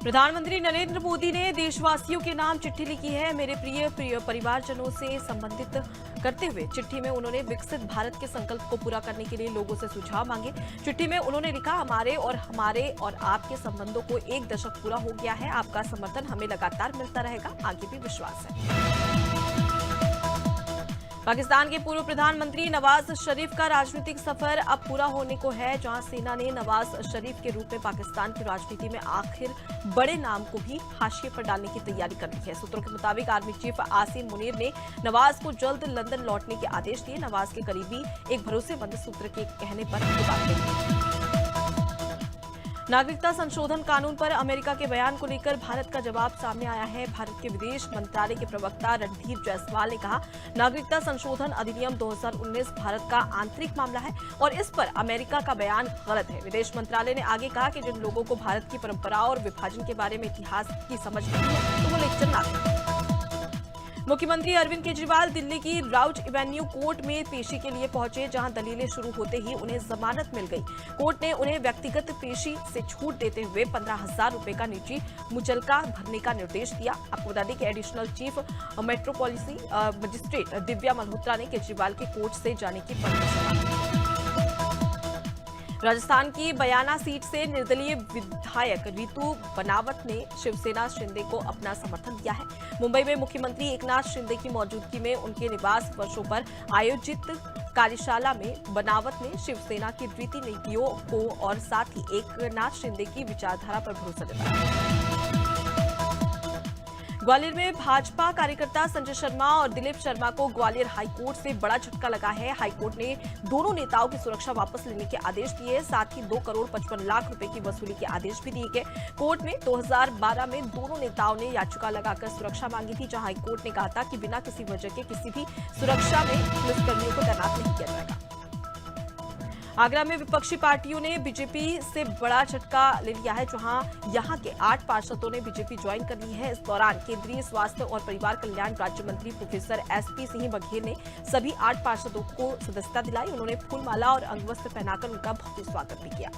प्रधानमंत्री नरेंद्र मोदी ने देशवासियों के नाम चिट्ठी लिखी है। मेरे प्रिय परिवारजनों से संबंधित करते हुए चिट्ठी में उन्होंने विकसित भारत के संकल्प को पूरा करने के लिए लोगों से सुझाव मांगे। चिट्ठी में उन्होंने लिखा, हमारे और आपके संबंधों को 1 दशक पूरा हो गया है। आपका समर्थन हमें लगातार मिलता रहेगा, आगे भी विश्वास है। पाकिस्तान के पूर्व प्रधानमंत्री नवाज शरीफ का राजनीतिक सफर अब पूरा होने को है, जहां सेना ने नवाज शरीफ के रूप में पाकिस्तान की राजनीति में आखिर बड़े नाम को भी हाशिए पर डालने की तैयारी कर ली है। सूत्रों के मुताबिक आर्मी चीफ आसिम मुनीर ने नवाज को जल्द लंदन लौटने के आदेश दिए। नवाज के करीबी एक भरोसेमंद सूत्र के कहने पर ये बात कही। नागरिकता संशोधन कानून पर अमेरिका के बयान को लेकर भारत का जवाब सामने आया है। भारत के विदेश मंत्रालय के प्रवक्ता रणधीर जायसवाल ने कहा, नागरिकता संशोधन अधिनियम 2019 भारत का आंतरिक मामला है और इस पर अमेरिका का बयान गलत है। विदेश मंत्रालय ने आगे कहा कि जिन लोगों को भारत की परंपरा और विभाजन के बारे में इतिहास की समझ नहीं है, तो वो लेक्चर ना दें। मुख्यमंत्री अरविंद केजरीवाल दिल्ली की राउज एवेन्यू कोर्ट में पेशी के लिए पहुंचे, जहां दलीलें शुरू होते ही उन्हें जमानत मिल गई। कोर्ट ने उन्हें व्यक्तिगत पेशी से छूट देते हुए 15,000 रुपए का निजी मुचलका भरने का निर्देश दिया। आपको बता दें कि additional chief metropolitan magistrate Divya Malhotra ने केजरीवाल के कोर्ट से जाने की परमिशन दी। राजस्थान की बयाना सीट से निर्दलीय विधायक रितु बनावट ने शिवसेना शिंदे को अपना समर्थन दिया है। मुंबई में मुख्यमंत्री एकनाथ शिंदे की मौजूदगी में उनके निवास वर्षों पर आयोजित कार्यशाला में बनावट ने शिवसेना की रीति नीतियों को और साथ ही एकनाथ शिंदे की विचारधारा पर भरोसा जताया। ग्वालियर में भाजपा कार्यकर्ता संजय शर्मा और दिलीप शर्मा को ग्वालियर हाईकोर्ट से बड़ा झटका लगा है। हाईकोर्ट ने दोनों नेताओं की सुरक्षा वापस लेने के आदेश दिए, साथ ही 2 करोड़ 55 लाख रुपए की वसूली के आदेश भी दिए गए। कोर्ट में 2012 में दोनों नेताओं ने याचिका लगाकर सुरक्षा मांगी थी, जहां हाईकोर्ट ने कहा था कि बिना किसी वजह के किसी भी सुरक्षा में पुलिसकर्मियों को तैनात नहीं किया जाएगा। आगरा में विपक्षी पार्टियों ने बीजेपी से बड़ा झटका ले लिया है, जहां यहां के 8 पार्षदों ने बीजेपी ज्वाइन कर ली है। इस दौरान केंद्रीय स्वास्थ्य और परिवार कल्याण राज्य मंत्री प्रोफेसर एसपी सिंह बघेल ने सभी 8 पार्षदों को सदस्यता दिलाई। उन्होंने फूलमाला और अंगवस्त्र पहनाकर उनका भव्य स्वागत भी किया।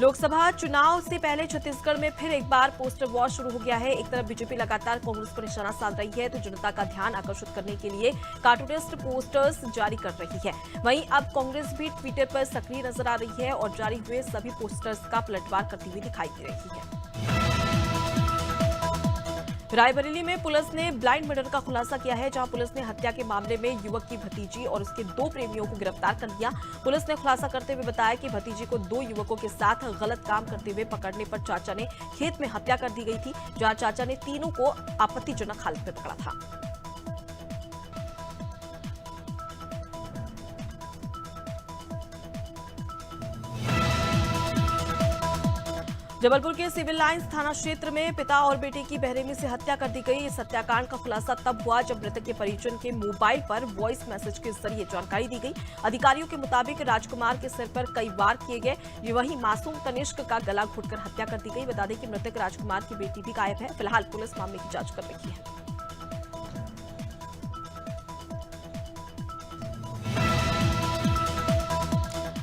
लोकसभा चुनाव से पहले छत्तीसगढ़ में फिर एक बार पोस्टर वॉर शुरू हो गया है। एक तरफ बीजेपी लगातार कांग्रेस पर निशाना साध रही है, तो जनता का ध्यान आकर्षित करने के लिए कार्टूनिस्ट पोस्टर्स जारी कर रही है। वहीं अब कांग्रेस भी ट्विटर पर सक्रिय नजर आ रही है और जारी हुए सभी पोस्टर्स का पलटवार करती हुई दिखाई दे रही है। रायबरेली में पुलिस ने ब्लाइंड मर्डर का खुलासा किया है, जहां पुलिस ने हत्या के मामले में युवक की भतीजी और उसके 2 प्रेमियों को गिरफ्तार कर लिया। पुलिस ने खुलासा करते हुए बताया कि भतीजी को 2 युवकों के साथ गलत काम करते हुए पकड़ने पर चाचा ने खेत में हत्या कर दी गई थी, जहां चाचा ने तीनों को आपत्तिजनक हालत में पकड़ा था। जबलपुर के सिविल लाइंस थाना क्षेत्र में पिता और बेटे की बेरहमी से हत्या कर दी गई। इस हत्याकांड का खुलासा तब हुआ जब मृतक के परिजन के मोबाइल पर वॉइस मैसेज के जरिए जानकारी दी गई। अधिकारियों के मुताबिक राजकुमार के सिर पर कई वार किए गए। वहीं मासूम तनिष्क का गला घोटकर हत्या कर दी गई। बता दें कि मृतक राजकुमार की बेटी भी गायब है। फिलहाल पुलिस मामले की जांच कर रही है।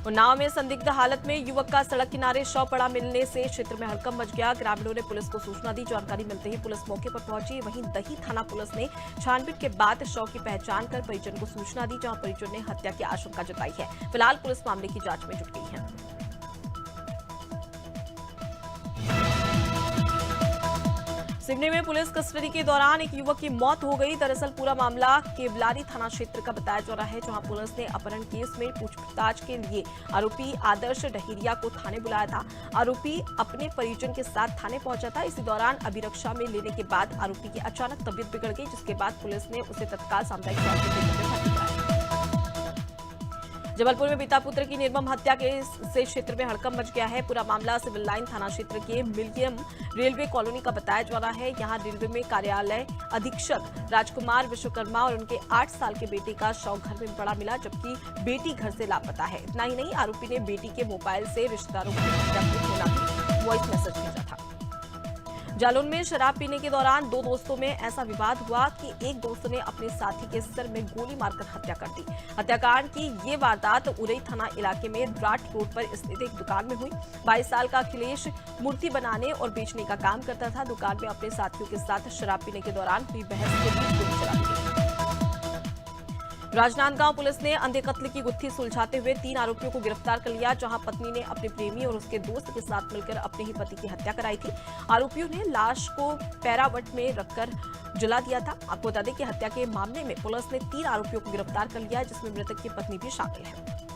उन्नाव में संदिग्ध हालत में युवक का सड़क किनारे शव पड़ा मिलने से क्षेत्र में हड़कंप मच गया। ग्रामीणों ने पुलिस को सूचना दी। जानकारी मिलते ही पुलिस मौके पर पहुंची। वहीं दही थाना पुलिस ने छानबीन के बाद शव की पहचान कर परिजन को सूचना दी, जहां परिजन ने हत्या की आशंका जताई है। फिलहाल पुलिस मामले की जांच में जुट गई है। सिवनी में पुलिस कस्टडी के दौरान एक युवक की मौत हो गई। दरअसल पूरा मामला केवलारी थाना क्षेत्र का बताया जा रहा है, जहां पुलिस ने अपहरण केस में पूछताछ के लिए आरोपी आदर्श डहेरिया को थाने बुलाया था। आरोपी अपने परिजन के साथ थाने पहुंचा था। इसी दौरान अभिरक्षा में लेने के बाद आरोपी की अचानक तबीयत बिगड़ गई, जिसके बाद पुलिस ने उसे तत्काल सामुदायिक स्वास्थ्य केंद्र में भर्ती कराया। जबलपुर में पिता पुत्र की निर्मम हत्या के से क्षेत्र में हड़कंप मच गया है। पूरा मामला सिविल लाइन थाना क्षेत्र के मिलियम रेलवे कॉलोनी का बताया जा रहा है। यहां रेलवे में कार्यालय अधीक्षक राजकुमार विश्वकर्मा और उनके 8 साल के बेटे का शव घर में पड़ा मिला, जबकि बेटी घर से लापता है। इतना ही नहीं, आरोपी ने बेटी के मोबाइल से रिश्तेदारों को वॉइस मैसेज भेजा था। जालौन में शराब पीने के दौरान दो दोस्तों में ऐसा विवाद हुआ कि एक दोस्त ने अपने साथी के सिर में गोली मारकर हत्या कर दी। हत्याकांड की ये वारदात उरई थाना इलाके में द्राट रोड पर स्थित एक दुकान में हुई। 22 साल का अखिलेश मूर्ति बनाने और बेचने का काम करता था। दुकान में अपने साथियों के साथ शराब पीने के दौरान हुई बहस के बीच गोली चला दी। राजनांदगांव पुलिस ने अंधे कत्ल की गुत्थी सुलझाते हुए 3 आरोपियों को गिरफ्तार कर लिया, जहां पत्नी ने अपने प्रेमी और उसके दोस्त के साथ मिलकर अपने ही पति की हत्या कराई थी। आरोपियों ने लाश को पैरावट में रखकर जला दिया था। आपको बता दें कि हत्या के मामले में पुलिस ने 3 आरोपियों को गिरफ्तार कर लिया, जिसमें मृतक की पत्नी भी शामिल है।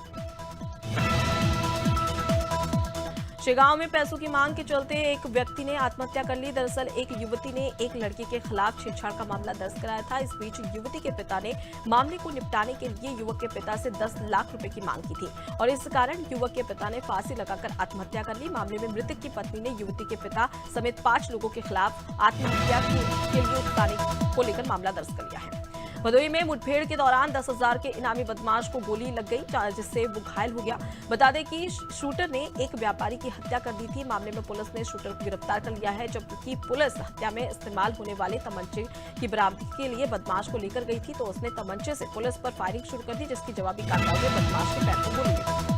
शेगांव में पैसों की मांग के चलते एक व्यक्ति ने आत्महत्या कर ली। दरअसल एक युवती ने एक लड़के के खिलाफ छेड़छाड़ का मामला दर्ज कराया था। इस बीच युवती के पिता ने मामले को निपटाने के लिए युवक के पिता से 10 लाख रुपए की मांग की थी और इस कारण युवक के पिता ने फांसी लगाकर आत्महत्या कर ली। मामले में मृतक की पत्नी ने युवती के पिता समेत 5 लोगों के खिलाफ आत्महत्या के लिए उकसाने को लेकर मामला दर्ज कर लिया है। भदोही में मुठभेड़ के दौरान 10,000 के इनामी बदमाश को गोली लग गई, जिससे वो घायल हो गया। बता दें कि शूटर ने एक व्यापारी की हत्या कर दी थी। मामले में पुलिस ने शूटर को गिरफ्तार कर लिया है, जबकि पुलिस हत्या में इस्तेमाल होने वाले तमंचे की बरामदगी के लिए बदमाश को लेकर गई थी, तो उसने तमंचे से पुलिस पर फायरिंग शुरू कर दी, जिसकी जवाबी कार्रवाई में बदमाश के पैर को गोली लगी।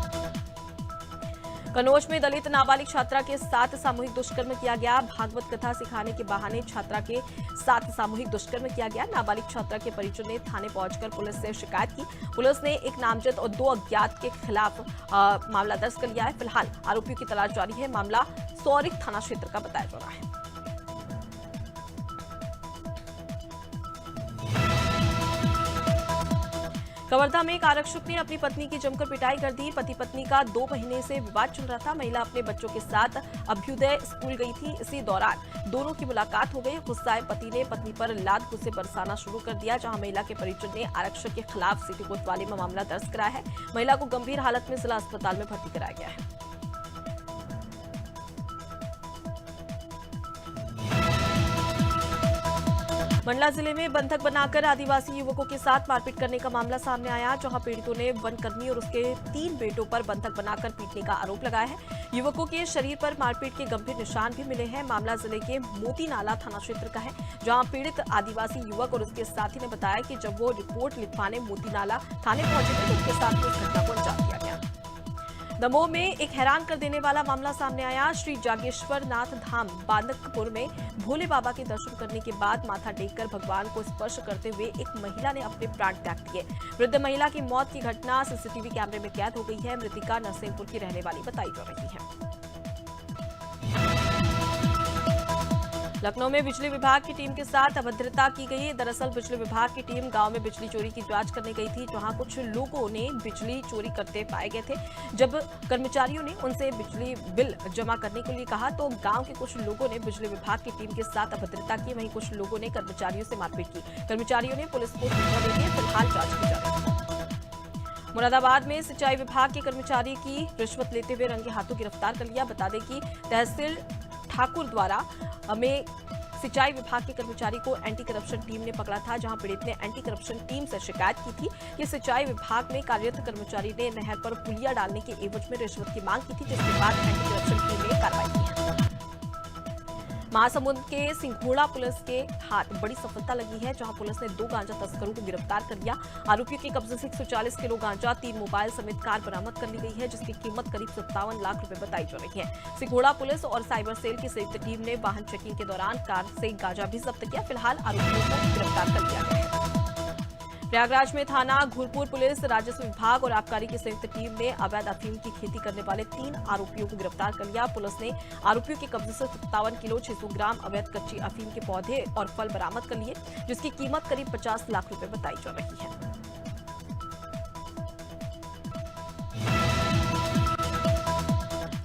कन्नौज में दलित नाबालिग छात्रा के साथ सामूहिक दुष्कर्म किया गया। भागवत कथा सिखाने के बहाने छात्रा के साथ सामूहिक दुष्कर्म किया गया। नाबालिग छात्रा के परिजन ने थाने पहुंचकर पुलिस से शिकायत की। पुलिस ने एक नामजद और 2 अज्ञात के खिलाफ मामला दर्ज कर लिया है। फिलहाल आरोपियों की तलाश जारी है। मामला सौरिक थाना क्षेत्र का बताया जा रहा है। कवर्धा में एक आरक्षक ने अपनी पत्नी की जमकर पिटाई कर दी। पति पत्नी का 2 महीने से विवाद चल रहा था। महिला अपने बच्चों के साथ अभ्युदय स्कूल गई थी। इसी दौरान दोनों की मुलाकात हो गई। गुस्साए पति ने पत्नी पर लात घूंसे बरसाना शुरू कर दिया, जहां महिला के परिजन ने आरक्षक के खिलाफ सिटी कोतवाली में मामला दर्ज कराया है। महिला को गंभीर हालत में जिला अस्पताल में भर्ती कराया गया है। मंडला जिले में बंधक बनाकर आदिवासी युवकों के साथ मारपीट करने का मामला सामने आया, जहां पीड़ितों ने वनकर्मी और उसके 3 बेटों पर बंधक बनाकर पीटने का आरोप लगाया है। युवकों के शरीर पर मारपीट के गंभीर निशान भी मिले हैं। मामला जिले के मोती नाला थाना क्षेत्र का है, जहां पीड़ित आदिवासी युवक और उसके साथी ने बताया कि जब वो रिपोर्ट लिखवाने मोती नाला थाने पहुंचे थे, तो उनके साथ उस घटना को अंजाम दिया गया। दमोह में एक हैरान कर देने वाला मामला सामने आया। श्री जागेश्वर नाथ धाम बांदकपुर में भोले बाबा के दर्शन करने के बाद माथा टेककर भगवान को स्पर्श करते हुए एक महिला ने अपने प्राण त्याग दिए। वृद्ध महिला की मौत की घटना सीसीटीवी कैमरे में कैद हो गई है। मृतिका नरसिंहपुर की रहने वाली बताई जा रही है। लखनऊ में बिजली विभाग की टीम के साथ अभद्रता की गई। दरअसल बिजली विभाग की टीम गांव में बिजली चोरी की जांच करने गई थी, जहां कुछ लोगों ने बिजली चोरी करते पाए गए थे। जब कर्मचारियों ने उनसे बिजली बिल जमा करने के लिए कहा, तो गांव के कुछ लोगों ने बिजली विभाग की टीम के साथ अभद्रता की। वहीं कुछ लोगों ने कर्मचारियों से मारपीट की। कर्मचारियों ने पुलिस को सूचना दे दी। फिलहाल जांच की जा रही है। मुरादाबाद में सिंचाई विभाग के कर्मचारी की रिश्वत लेते हुए रंगे हाथों गिरफ्तार कर लिया। बता दें कि तहसील ठाकुर द्वारा में सिंचाई विभाग के कर्मचारी को एंटी करप्शन टीम ने पकड़ा था, जहां पीड़ित ने एंटी करप्शन टीम से शिकायत की थी कि सिंचाई विभाग में कार्यरत कर्मचारी ने नहर पर पुलिया डालने के एवज में रिश्वत की मांग की थी, जिसके बाद एंटी करप्शन टीम ने कार्रवाई की है। महासमुंद के सिंघोड़ा पुलिस के हाथ बड़ी सफलता लगी है, जहां पुलिस ने 2 गांजा तस्करों को गिरफ्तार कर लिया। आरोपियों के कब्जे से 140 किलो गांजा, 3 मोबाइल समेत कार बरामद कर ली गई है, जिसकी कीमत करीब 57 लाख रुपए बताई जा रही है। सिंघोड़ा पुलिस और साइबर सेल की संयुक्त टीम ने वाहन चेकिंग के दौरान कार से गांजा भी जब्त किया। फिलहाल आरोपियों को गिरफ्तार कर लिया गया है। प्रयागराज में थाना घूरपुर पुलिस, राजस्व विभाग और आबकारी की संयुक्त टीम ने अवैध अफीम की खेती करने वाले 3 आरोपियों को गिरफ्तार कर लिया। पुलिस ने आरोपियों के कब्जे से 57 किलो 600 ग्राम अवैध कच्ची अफीम के पौधे और फल बरामद कर लिए, जिसकी कीमत करीब 50 लाख रुपए बताई जा रही है।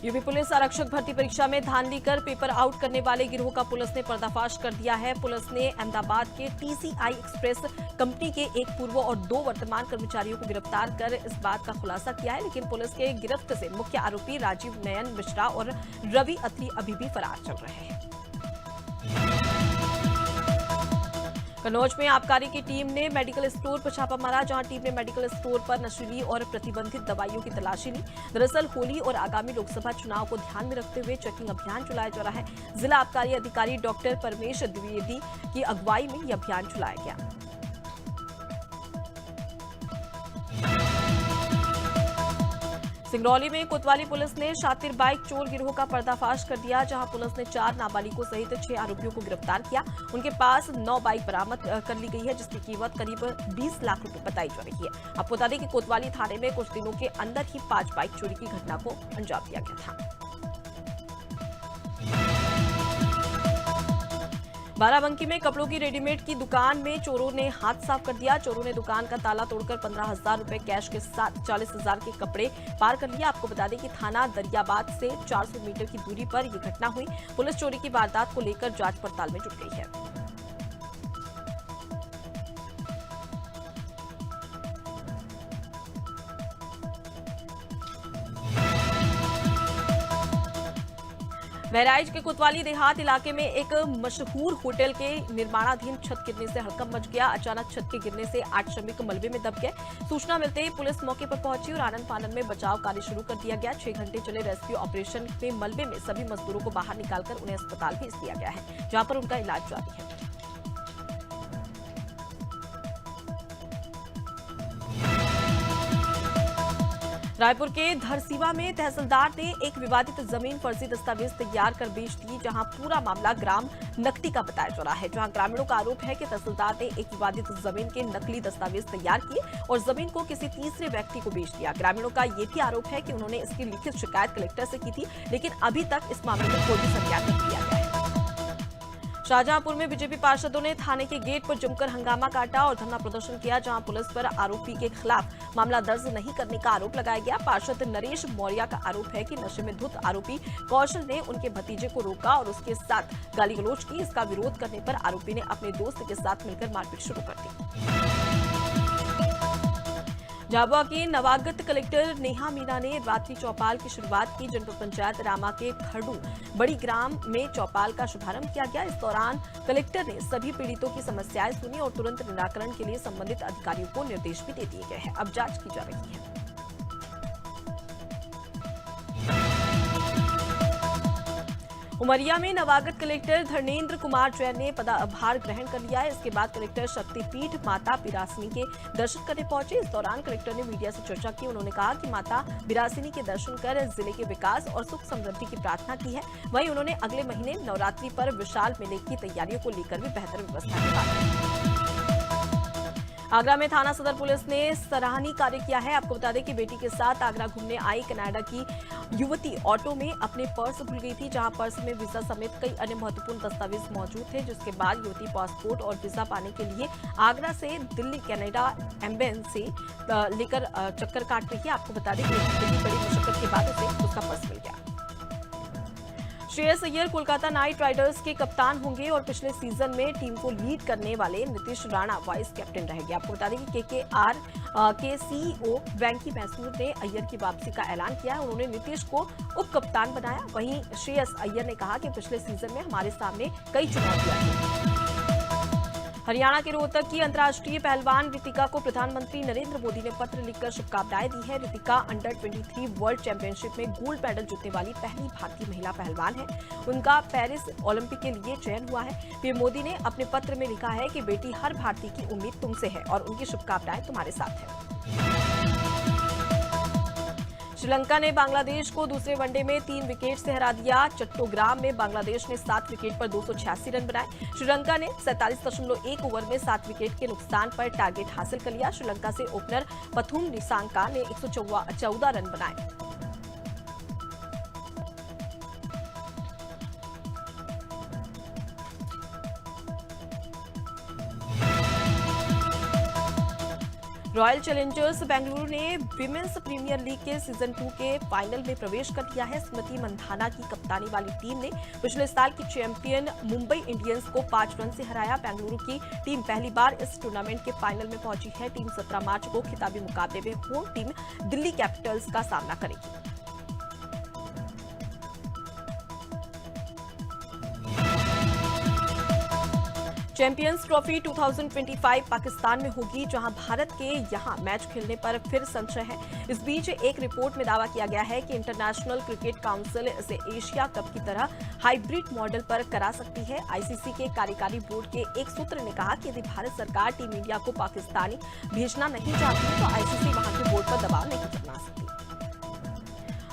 यूपी पुलिस आरक्षक भर्ती परीक्षा में धांधली कर पेपर आउट करने वाले गिरोह का पुलिस ने पर्दाफाश कर दिया है। पुलिस ने अहमदाबाद के TCI एक्सप्रेस कंपनी के 1 पूर्व और 2 वर्तमान कर्मचारियों को गिरफ्तार कर इस बात का खुलासा किया है, लेकिन पुलिस के गिरफ्त से मुख्य आरोपी राजीव नयन मिश्रा और रवि अत्री अभी भी फरार चल रहे हैं। कन्नौज में आबकारी की टीम ने मेडिकल स्टोर पर छापा मारा, जहां टीम ने मेडिकल स्टोर पर नशीली और प्रतिबंधित दवाइयों की तलाशी ली। दरअसल होली और आगामी लोकसभा चुनाव को ध्यान में रखते हुए चेकिंग अभियान चलाया जा रहा है। जिला आबकारी अधिकारी डॉक्टर परमेश द्विवेदी की अगुवाई में यह अभियान चलाया गया। सिंगरौली में कोतवाली पुलिस ने शातिर बाइक चोर गिरोह का पर्दाफाश कर दिया, जहां पुलिस ने 4 नाबालिगों सहित 6 आरोपियों को गिरफ्तार किया। उनके पास 9 बाइक बरामद कर ली गई है, जिसकी कीमत करीब 20 लाख रुपए बताई जा रही है। आपको बता दें कि कोतवाली थाने में कुछ दिनों के अंदर ही 5 बाइक चोरी की घटना को अंजाम दिया गया था। बाराबंकी में कपड़ों की रेडीमेड की दुकान में चोरों ने हाथ साफ कर दिया। चोरों ने दुकान का ताला तोड़कर 15,000 रुपए कैश के साथ 40,000 के कपड़े पार कर लिया। आपको बता दें कि थाना दरियाबाद से 400 मीटर की दूरी पर यह घटना हुई। पुलिस चोरी की वारदात को लेकर जांच पड़ताल में जुट गई है। बहराइच के कोतवाली देहात इलाके में एक मशहूर होटल के निर्माणाधीन छत गिरने से हड़कंप मच गया। अचानक छत के गिरने से 8 श्रमिक मलबे में दब गए। सूचना मिलते ही पुलिस मौके पर पहुंची और आनन फानन में बचाव कार्य शुरू कर दिया गया। 6 घंटे चले रेस्क्यू ऑपरेशन में मलबे में सभी मजदूरों को बाहर निकालकर उन्हें अस्पताल भेज दिया गया है, जहां पर उनका इलाज जारी है। रायपुर के धरसीवा में तहसीलदार ने एक विवादित जमीन फर्जी दस्तावेज तैयार कर बेच दी, जहां पूरा मामला ग्राम नकटी का बताया जा रहा है। जहां ग्रामीणों का आरोप है कि तहसीलदार ने एक विवादित जमीन के नकली दस्तावेज तैयार किए और जमीन को किसी तीसरे व्यक्ति को बेच दिया। ग्रामीणों का यह भी आरोप है कि उन्होंने इसकी लिखित शिकायत कलेक्टर से की थी, लेकिन अभी तक इस मामले में कोई भी संज्ञान नहीं लिया गया है। शाहजहांपुर में बीजेपी पार्षदों ने थाने के गेट पर जमकर हंगामा काटा और धरना प्रदर्शन किया, जहां पुलिस पर आरोपी के खिलाफ मामला दर्ज नहीं करने का आरोप लगाया गया। पार्षद नरेश मौर्य का आरोप है कि नशे में धुत आरोपी कौशल ने उनके भतीजे को रोका और उसके साथ गाली गलौज की। इसका विरोध करने पर आरोपी ने अपने दोस्त के साथ मिलकर मारपीट शुरू कर दी। झाबुआ की नवागत कलेक्टर नेहा मीना ने रात्रि चौपाल की शुरुआत की। जनपद पंचायत रामा के खड़ू बड़ी ग्राम में चौपाल का शुभारंभ किया गया। इस दौरान कलेक्टर ने सभी पीड़ितों की समस्याएं सुनी और तुरंत निराकरण के लिए संबंधित अधिकारियों को निर्देश भी दे दिए गए हैं। अब जांच की जा रही है। उमरिया में नवागत कलेक्टर धर्मेंद्र कुमार जैन ने पदभार ग्रहण कर लिया है। इसके बाद कलेक्टर शक्तिपीठ माता बिरासिनी के दर्शन करने पहुंचे। इस दौरान कलेक्टर ने मीडिया से चर्चा की। उन्होंने कहा कि माता बिरासिनी के दर्शन कर जिले के विकास और सुख समृद्धि की प्रार्थना की है। वहीं उन्होंने अगले महीने नवरात्रि पर विशाल मेले की तैयारियों को लेकर भी बेहतर व्यवस्था की बात की। आगरा में थाना सदर पुलिस ने सराहनीय कार्य किया है। आपको बता दें कि बेटी के साथ आगरा घूमने आई कनाडा की युवती ऑटो में अपने पर्स भूल गई थी, जहां पर्स में वीजा समेत कई अन्य महत्वपूर्ण दस्तावेज मौजूद थे, जिसके बाद युवती पासपोर्ट और वीजा पाने के लिए आगरा से दिल्ली कनाडा एम्बेसी लेकर चक्कर काट रही है। आपको बता दें कि बड़ी मुश्किल के बाद उसे उसका पर्स मिल गया। श्रेयस अय्यर कोलकाता नाइट राइडर्स के कप्तान होंगे और पिछले सीजन में टीम को लीड करने वाले नीतीश राणा वाइस कैप्टन रहेंगे। आपको बता दें कि केकेआर के सीईओ वेंकी मैसूर ने अय्यर की वापसी का ऐलान किया है। उन्होंने नीतीश को उप कप्तान बनाया। वहीं श्रेयस अय्यर ने कहा कि पिछले सीजन में हमारे सामने कई चुनौतियां थी। हरियाणा के रोहतक की अंतर्राष्ट्रीय पहलवान रितिका को प्रधानमंत्री नरेंद्र मोदी ने पत्र लिखकर शुभकामनाएं दी है। रितिका अंडर 23 वर्ल्ड चैंपियनशिप में गोल्ड मेडल जीतने वाली पहली भारतीय महिला पहलवान है। उनका पेरिस ओलंपिक के लिए चयन हुआ है। पीएम मोदी ने अपने पत्र में लिखा है कि बेटी हर भारतीय की उम्मीद तुमसे है और उनकी शुभकामनाएं तुम्हारे साथ है। श्रीलंका ने बांग्लादेश को दूसरे वनडे में 3 विकेट से हरा दिया। चट्टोग्राम में बांग्लादेश ने 7 विकेट पर 286 रन बनाए। श्रीलंका ने 47.1 ओवर में 7 विकेट के नुकसान पर टारगेट हासिल कर लिया। श्रीलंका से ओपनर पथुम निसांका ने 114 रन बनाए। रॉयल चैलेंजर्स बेंगलुरु ने विमेंस प्रीमियर लीग के सीजन 2 के फाइनल में प्रवेश कर लिया है। स्मृति मंधाना की कप्तानी वाली टीम ने पिछले साल की चैंपियन मुंबई इंडियंस को 5 रन से हराया। बेंगलुरु की टीम पहली बार इस टूर्नामेंट के फाइनल में पहुंची है। टीम 17 मार्च को खिताबी मुकाबले में होम टीम दिल्ली कैपिटल्स का सामना करेगी। चैंपियंस ट्रॉफी 2025 पाकिस्तान में होगी, जहां भारत के यहां मैच खेलने पर फिर संशय है। इस बीच एक रिपोर्ट में दावा किया गया है कि इंटरनेशनल क्रिकेट काउंसिल इसे एशिया कप की तरह हाइब्रिड मॉडल पर करा सकती है। आईसीसी के कार्यकारी बोर्ड के एक सूत्र ने कहा कि यदि भारत सरकार टीम इंडिया को पाकिस्तानी भेजना नहीं चाहती तो आईसीसी वहां के बोर्ड पर दबाव नहीं बना सकती।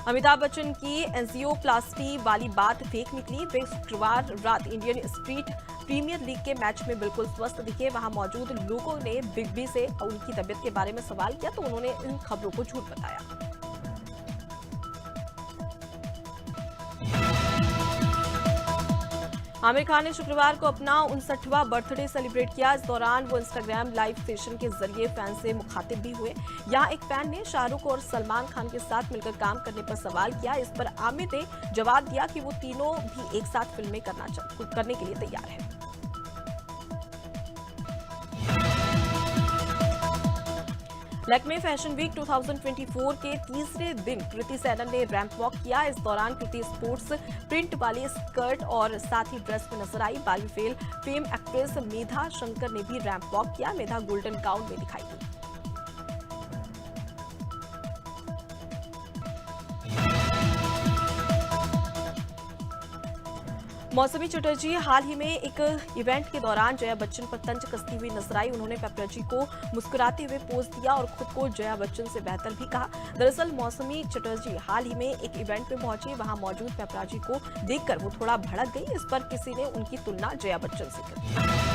अमिताभ बच्चन की एंजियोप्लास्टी वाली बात फेक निकली। वे शुक्रवार रात इंडियन स्ट्रीट प्रीमियर लीग के मैच में बिल्कुल स्वस्थ दिखे। वहां मौजूद लोगों ने बिग बी से उनकी तबीयत के बारे में सवाल किया तो उन्होंने इन खबरों को झूठ बताया। आमिर खान ने शुक्रवार को अपना 59वां बर्थडे सेलिब्रेट किया। इस दौरान वो इंस्टाग्राम लाइव सेशन के जरिए फैन से मुखातिब भी हुए। यहाँ एक फैन ने शाहरुख और सलमान खान के साथ मिलकर काम करने पर सवाल किया। इस पर आमिर ने जवाब दिया कि वो तीनों भी एक साथ फिल्में करने के लिए तैयार हैं। लैक्मे फैशन वीक 2024 के तीसरे दिन कृति सैनन ने रैंप वॉक किया। इस दौरान कृति स्पोर्ट्स प्रिंट वाली स्कर्ट और साथ ही ड्रेस में नजर आई। बार्बी फेम एक्ट्रेस मेधा शंकर ने भी रैंप वॉक किया। मेधा गोल्डन गाउन में दिखाई दी। मौसमी चटर्जी हाल ही में एक इवेंट के दौरान जया बच्चन पर तंज कसती हुई नजर आई। उन्होंने पेपराजी को मुस्कुराते हुए पोज दिया और खुद को जया बच्चन से बेहतर भी कहा। दरअसल मौसमी चटर्जी हाल ही में एक इवेंट में पहुंची। वहां मौजूद पेपराजी को देखकर वो थोड़ा भड़क गई। इस पर किसी ने उनकी तुलना जया बच्चन से की।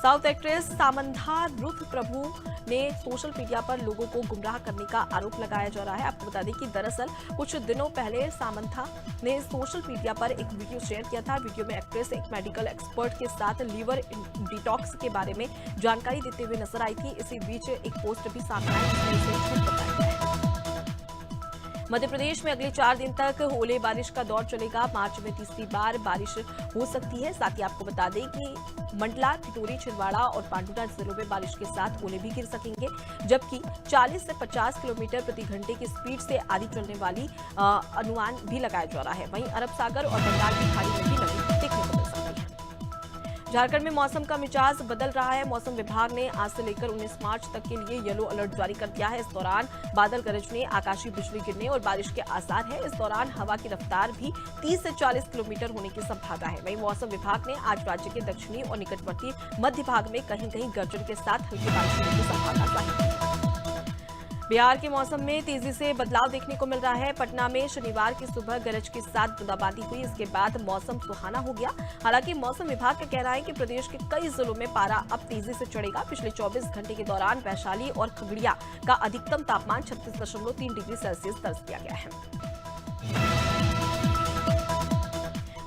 साउथ एक्ट्रेस सामंथा रुथ प्रभु ने सोशल मीडिया पर लोगों को गुमराह करने का आरोप लगाया जा रहा है। आपको बता दें कि दरअसल कुछ दिनों पहले सामंथा ने सोशल मीडिया पर एक वीडियो शेयर किया था। वीडियो में एक्ट्रेस एक मेडिकल एक्सपर्ट के साथ लीवर डिटॉक्स के बारे में जानकारी देते हुए नजर आई थी। इसी बीच एक पोस्ट भी सामने आई जिसमें इसे झूठ बताया गया है। मध्य प्रदेश में अगले 4 दिन तक ओले बारिश का दौर चलेगा। मार्च में तीसरी बार बारिश हो सकती है। साथ ही आपको बता दें कि मंडला, टिटोरी, छिंदवाड़ा और पांडुना जिलों में बारिश के साथ ओले भी गिर सकेंगे, जबकि 40 से 50 किलोमीटर प्रति घंटे की स्पीड से आंधी चलने वाली अनुमान भी लगाया जा रहा है। वहीं अरब सागर और बंगाल की खाड़ी में भी नमी देखने को मिल सकती है। झारखंड में मौसम का मिजाज बदल रहा है। मौसम विभाग ने आज से लेकर 19 मार्च तक के लिए येलो अलर्ट जारी कर दिया है। इस दौरान बादल गरजने, आकाशीय बिजली गिरने और बारिश के आसार है। इस दौरान हवा की रफ्तार भी 30 से 40 किलोमीटर होने की संभावना है। वहीं मौसम विभाग ने आज राज्य के दक्षिणी और निकटवर्ती मध्य भाग में कहीं कहीं गर्जन के साथ हल्की बारिश होने की संभावना जाहिर की है। बिहार के मौसम में तेजी से बदलाव देखने को मिल रहा है। पटना में शनिवार की सुबह गरज के साथ बूंदाबांदी हुई। इसके बाद मौसम सुहाना हो गया। हालांकि मौसम विभाग का कहना है कि प्रदेश के कई जिलों में पारा अब तेजी से चढ़ेगा। पिछले 24 घंटे के दौरान वैशाली और खगड़िया का अधिकतम तापमान 36.3 डिग्री सेल्सियस दर्ज किया गया है।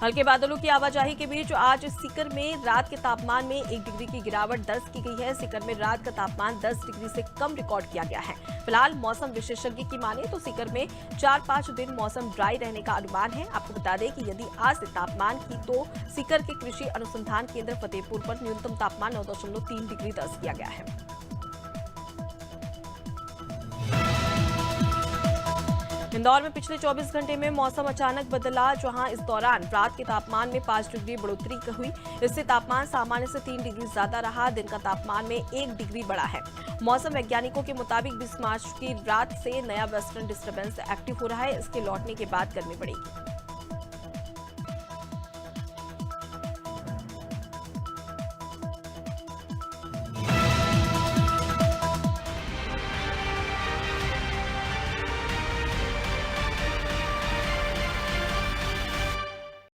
हल्के बादलों की आवाजाही के बीच आज सीकर में रात के तापमान में 1 डिग्री की गिरावट दर्ज की गई है। सीकर में रात का तापमान 10 डिग्री से कम रिकॉर्ड किया गया है। फिलहाल मौसम विशेषज्ञ की माने तो सीकर में 4-5 दिन मौसम ड्राई रहने का अनुमान है। आपको बता दें कि यदि आज से तापमान की तो सीकर के कृषि अनुसंधान केंद्र फतेहपुर पर न्यूनतम तापमान 9.3 डिग्री दर्ज किया गया है। इंदौर में पिछले 24 घंटे में मौसम अचानक बदला, जहां इस दौरान रात के तापमान में 5 डिग्री बढ़ोतरी हुई। इससे तापमान सामान्य से 3 डिग्री ज्यादा रहा। दिन का तापमान में 1 डिग्री बढ़ा है। मौसम वैज्ञानिकों के मुताबिक 20 मार्च की रात से नया वेस्टर्न डिस्टर्बेंस एक्टिव हो रहा है। इसके लौटने के बाद गर्मी बढ़ेगी।